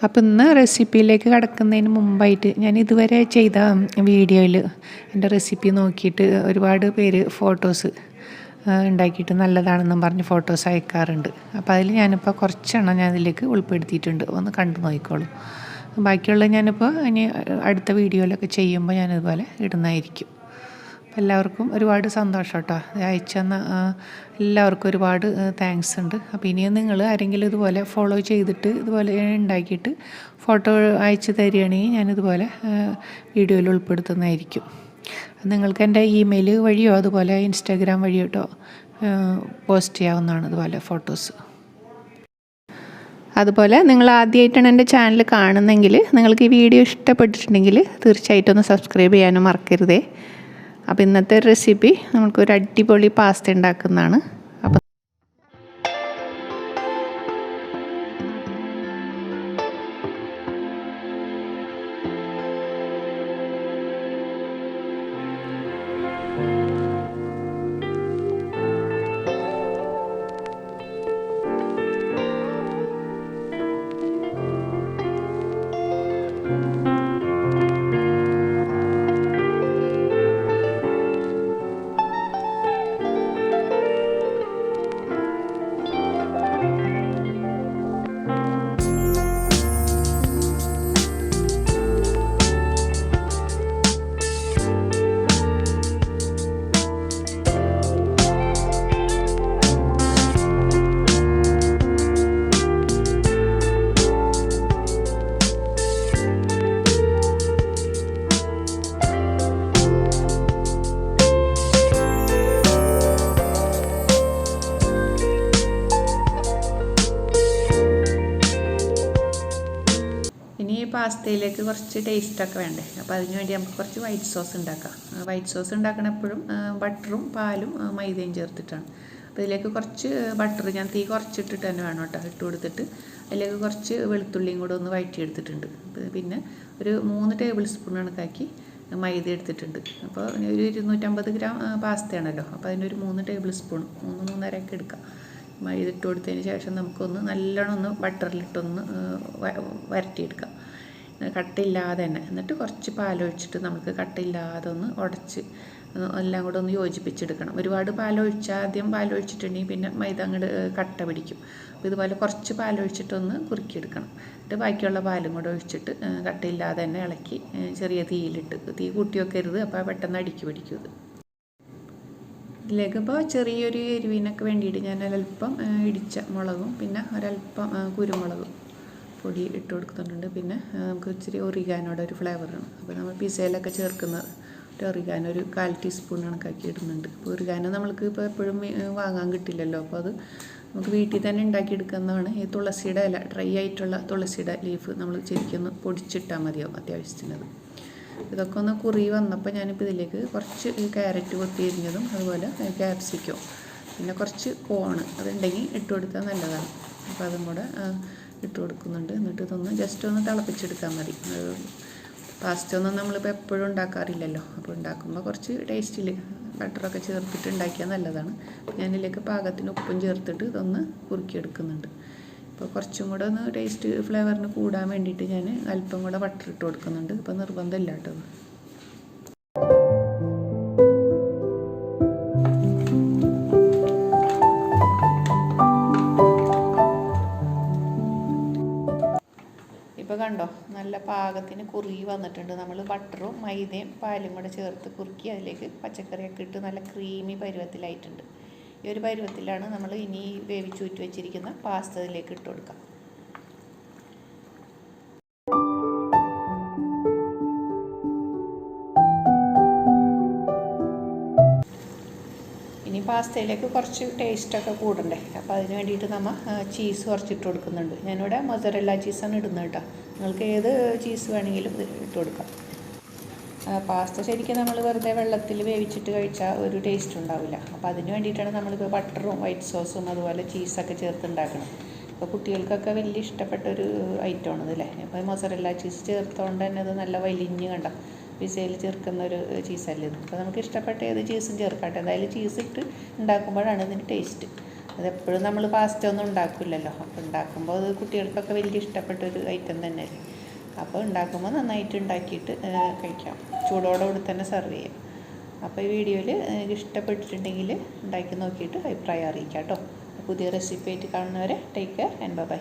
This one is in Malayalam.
അപ്പോൾ ഇന്ന് റെസിപ്പിയിലേക്ക് കടക്കുന്നതിന് മുമ്പായിട്ട് ഞാൻ ഇതുവരെ ചെയ്ത വീഡിയോയിൽ എൻ്റെ റെസിപ്പി നോക്കിയിട്ട് ഒരുപാട് പേര് ഫോട്ടോസ് ഉണ്ടാക്കിയിട്ട് നല്ലതാണെന്നും പറഞ്ഞ് ഫോട്ടോസ് അയക്കാറുണ്ട്. അപ്പോൾ അതിൽ ഞാനിപ്പോൾ കുറച്ചെണ്ണം ഞാൻ ഇതിലേക്ക് ഉൾപ്പെടുത്തിയിട്ടുണ്ട്. ഒന്ന് കണ്ടു നോക്കിക്കോളൂ. ബാക്കിയുള്ളത് ഞാനിപ്പോൾ ഇനി അടുത്ത വീഡിയോയിലൊക്കെ ചെയ്യുമ്പോൾ ഞാനിതുപോലെ ഇടുന്നതായിരിക്കും. എല്ലാവർക്കും ഒരുപാട് സന്തോഷം കേട്ടോ. അയച്ചു തന്ന എല്ലാവർക്കും ഒരുപാട് താങ്ക്സ് ഉണ്ട്. അപ്പോൾ ഇനിയും നിങ്ങൾ ആരെങ്കിലും ഇതുപോലെ ഫോളോ ചെയ്തിട്ട് ഇതുപോലെ ഉണ്ടാക്കിയിട്ട് ഫോട്ടോ അയച്ചു തരികയാണെങ്കിൽ ഞാനിതുപോലെ വീഡിയോയിൽ ഉൾപ്പെടുത്തുന്നതായിരിക്കും. നിങ്ങൾക്ക് എൻ്റെ ഇമെയിൽ വഴിയോ അതുപോലെ ഇൻസ്റ്റാഗ്രാം വഴിയോ കേട്ടോ പോസ്റ്റ് ചെയ്യാവുന്നതാണ് ഇതുപോലെ ഫോട്ടോസ്. അതുപോലെ നിങ്ങൾ ആദ്യമായിട്ടാണ് എൻ്റെ ചാനൽ കാണുന്നതെങ്കിൽ നിങ്ങൾക്ക് ഈ വീഡിയോ ഇഷ്ടപ്പെട്ടിട്ടുണ്ടെങ്കിൽ തീർച്ചയായിട്ടും ഒന്ന് സബ്സ്ക്രൈബ് ചെയ്യാനും മറക്കരുതേ. അപ്പോൾ ഇന്നത്തെ റെസിപ്പി നമുക്കൊരു അടിപൊളി പാസ്ത ഉണ്ടാക്കുന്നതാണ്. അപ്പോൾ പാസ്തയിലേക്ക് കുറച്ച് ടേസ്റ്റൊക്കെ വേണ്ടേ. അപ്പോൾ അതിന് വേണ്ടി നമുക്ക് കുറച്ച് വൈറ്റ് സോസ് ഉണ്ടാക്കാം. വൈറ്റ് സോസ് ഉണ്ടാക്കണം എപ്പോഴും ബട്ടറും പാലും മൈദയും ചേർത്തിട്ടാണ്. അപ്പോൾ ഇതിലേക്ക് കുറച്ച് ബട്ടർ ഞാൻ തീ കുറച്ചിട്ടിട്ട് തന്നെ വേണം കേട്ടോ ഇട്ട് കൊടുത്തിട്ട് അതിലേക്ക് കുറച്ച് വെളുത്തുള്ളിയും കൂടെ ഒന്ന് വഴറ്റിയെടുത്തിട്ടുണ്ട്. പിന്നെ ഒരു 3 ടേബിൾ സ്പൂൺ കണക്കാക്കി മൈദ എടുത്തിട്ടുണ്ട്. അപ്പോൾ ഒരു 250 ഗ്രാം പാസ്തയാണല്ലോ. അപ്പോൾ അതിനൊരു 3 ടേബിൾ സ്പൂൺ 3-3.5 ഒക്കെ എടുക്കാം. മൈദ ഇട്ട് കൊടുത്തതിന് ശേഷം നമുക്കൊന്ന് നല്ലോണം ഒന്ന് ബട്ടറിലിട്ടൊന്ന് വരട്ടിയെടുക്കാം, കട്ടയില്ലാതെ തന്നെ. എന്നിട്ട് കുറച്ച് പാലൊഴിച്ചിട്ട് നമുക്ക് കട്ടയില്ലാതെ ഒന്ന് ഉടച്ച് എല്ലാം കൂടെ ഒന്ന് യോജിപ്പിച്ചെടുക്കണം. ഒരുപാട് ആദ്യം പാലൊഴിച്ചിട്ടുണ്ടെങ്കിൽ പിന്നെ മൈദ അങ്ങോട്ട് കട്ട പിടിക്കും. അപ്പോൾ ഇതുപോലെ കുറച്ച് പാലൊഴിച്ചിട്ടൊന്ന് കുറുക്കിയെടുക്കണം. എന്നിട്ട് ബാക്കിയുള്ള പാലും കൂടെ ഒഴിച്ചിട്ട് കട്ടയില്ലാതെ തന്നെ ഇളക്കി ചെറിയ തീയിലിട്ട്, തീ കൂട്ടി വെക്കരുത്, അപ്പോൾ പെട്ടെന്ന് അടുക്കി പിടിക്കും ഇത്. ഇതിലേക്ക് ഇപ്പോൾ ചെറിയൊരു എരിവിനൊക്കെ വേണ്ടിയിട്ട് ഞാൻ ഒരല്പം ഇടിച്ച മുളകും പിന്നെ ഒരല്പം കുരുമുളകും പൊടി ഇട്ട് കൊടുക്കുന്നുണ്ട്. പിന്നെ നമുക്ക് ഇച്ചിരി ഒറിഗാനോയുടെ ഒരു ഫ്ലേവറാണ്. അപ്പോൾ നമ്മൾ പിസയിലൊക്കെ ചേർക്കുന്ന ഒരു ഒറിഗാനോ ഒരു 1/4 ടീസ്പൂൺ കണക്കാക്കി ഇടുന്നുണ്ട്. അപ്പോൾ ഒറിഗാനോ നമ്മൾക്ക് ഇപ്പോൾ എപ്പോഴും വാങ്ങാൻ കിട്ടില്ലല്ലോ. അപ്പോൾ അത് നമുക്ക് വീട്ടിൽ തന്നെ ഉണ്ടാക്കിയെടുക്കുന്നതാണ്. ഈ തുളസിയുടെ ഇല, ഡ്രൈ ആയിട്ടുള്ള തുളസിയുടെ ലീഫ് നമ്മൾ ശരിക്കൊന്ന് പൊടിച്ചിട്ടാൽ മതിയാവും അത്യാവശ്യത്തിനത്. ഇതൊക്കെ ഒന്ന് കുറി വന്നപ്പോൾ ഞാനിപ്പോൾ ഇതിലേക്ക് കുറച്ച് ക്യാരറ്റ് കൊത്തിയരിഞ്ഞതും അതുപോലെ ക്യാപ്സിക്കം പിന്നെ കുറച്ച് കോണ് അതുണ്ടെങ്കിൽ ഇട്ട് കൊടുത്താൽ നല്ലതാണ്. അപ്പോൾ അതും കൂടെ ഇട്ട് കൊടുക്കുന്നുണ്ട്. എന്നിട്ട് ഇതൊന്ന് ജസ്റ്റ് ഒന്ന് തിളപ്പിച്ചെടുക്കാൻ മതി. പാസ്ത ഒന്നും നമ്മളിപ്പോൾ എപ്പോഴും ഉണ്ടാക്കാറില്ലല്ലോ. അപ്പോൾ ഉണ്ടാക്കുമ്പോൾ കുറച്ച് ടേസ്റ്റിൽ ബട്ടറൊക്കെ ചേർത്തിട്ട് ഉണ്ടാക്കിയാൽ നല്ലതാണ്. ഞാനിതിലേക്ക് പാകത്തിന് ഉപ്പും ചേർത്തിട്ട് ഇതൊന്ന് കുറുക്കിയെടുക്കുന്നുണ്ട്. അപ്പോൾ കുറച്ചും കൂടെ ഒന്ന് ടേസ്റ്റ് ഫ്ലേവറിന് കൂടാൻ വേണ്ടിയിട്ട് ഞാൻ അല്പം കൂടെ ബട്ടർ ഇട്ട് കൊടുക്കുന്നുണ്ട്. ഇപ്പോൾ നിർബന്ധമില്ല കേട്ടോ. ഇപ്പോൾ കണ്ടോ നല്ല പാകത്തിന് കുറുകി വന്നിട്ടുണ്ട്. നമ്മൾ ബട്ടറും മൈദയും പാലും കൂടെ ചേർത്ത് കുറുക്കി അതിലേക്ക് പച്ചക്കറിയൊക്കെ ഇട്ട് നല്ല ക്രീമി പരുവത്തിലായിട്ടുണ്ട്. ഈ ഒരു പരുവത്തിലാണ് നമ്മൾ ഇനി വേവിച്ചൂറ്റി വെച്ചിരിക്കുന്ന പാസ്ത ഇതിലേക്ക് ഇട്ട് കൊടുക്കാം. ഇനി പാസ്തയിലേക്ക് കുറച്ച് ടേസ്റ്റൊക്കെ കൂടണ്ടേ. അപ്പോൾ അതിന് വേണ്ടിയിട്ട് നമ്മൾ ചീസ് കുറച്ചിട്ട് കൊടുക്കുന്നുണ്ട്. ഞാനിവിടെ മൊസറല്ല ചീസാണ് ഇടുന്നത് കേട്ടോ. നിങ്ങൾക്ക് ഏത് ചീസ് വേണമെങ്കിലും ഇട്ട് കൊടുക്കാം. പാസ്ത ശരിക്കും നമ്മൾ വെറുതെ വെള്ളത്തിൽ വേവിച്ചിട്ട് കഴിച്ചാൽ ഒരു ടേസ്റ്റ് ഉണ്ടാവില്ല. അപ്പോൾ അതിന് വേണ്ടിയിട്ടാണ് നമ്മളിപ്പോൾ ബട്ടറും വൈറ്റ് സോസും അതുപോലെ ചീസൊക്കെ ചേർത്തുണ്ടാക്കണം. അപ്പോൾ കുട്ടികൾക്കൊക്കെ വലിയ ഇഷ്ടപ്പെട്ടൊരു ഐറ്റമാണ് ഇതല്ലേ. അപ്പോൾ മൊസറല്ല ചീസ് ചേർത്തുകൊണ്ട് തന്നെ അത് നല്ല വലിഞ്ഞ് കണ്ടോ പിസയിൽ ചേർക്കുന്ന ഒരു ചീസല്ലേ ഇത്. അപ്പോൾ നമുക്ക് ഇഷ്ടപ്പെട്ട ഏത് ചീസും ചേർക്കാട്ടെ. എന്തായാലും ചീസ് ഇട്ട് ഉണ്ടാക്കുമ്പോഴാണ് ഇതിന് ടേസ്റ്റ്. അതെപ്പോഴും നമ്മൾ പാസ്റ്റ ഒന്നും ഉണ്ടാക്കില്ലല്ലോ. അപ്പോൾ ഉണ്ടാക്കുമ്പോൾ അത് കുട്ടികൾക്കൊക്കെ വലിയ ഇഷ്ടപ്പെട്ടൊരു ഐറ്റം തന്നെയല്ലേ. അപ്പോൾ ഉണ്ടാക്കുമ്പോൾ നന്നായിട്ട് ഉണ്ടാക്കിയിട്ട് കഴിക്കാം. ചൂടോടുകൂടി തന്നെ സെർവ് ചെയ്യാം. അപ്പോൾ ഈ വീഡിയോയിൽ എനിക്ക് ഇഷ്ടപ്പെട്ടിട്ടുണ്ടെങ്കിൽ ഉണ്ടാക്കി നോക്കിയിട്ട് അഭിപ്രായം അറിയിക്കാം കേട്ടോ. പുതിയ റെസിപ്പി ആയിട്ട് കാണുന്നവരെ ടേക്ക് കെയർ ആൻഡ് ബൈ.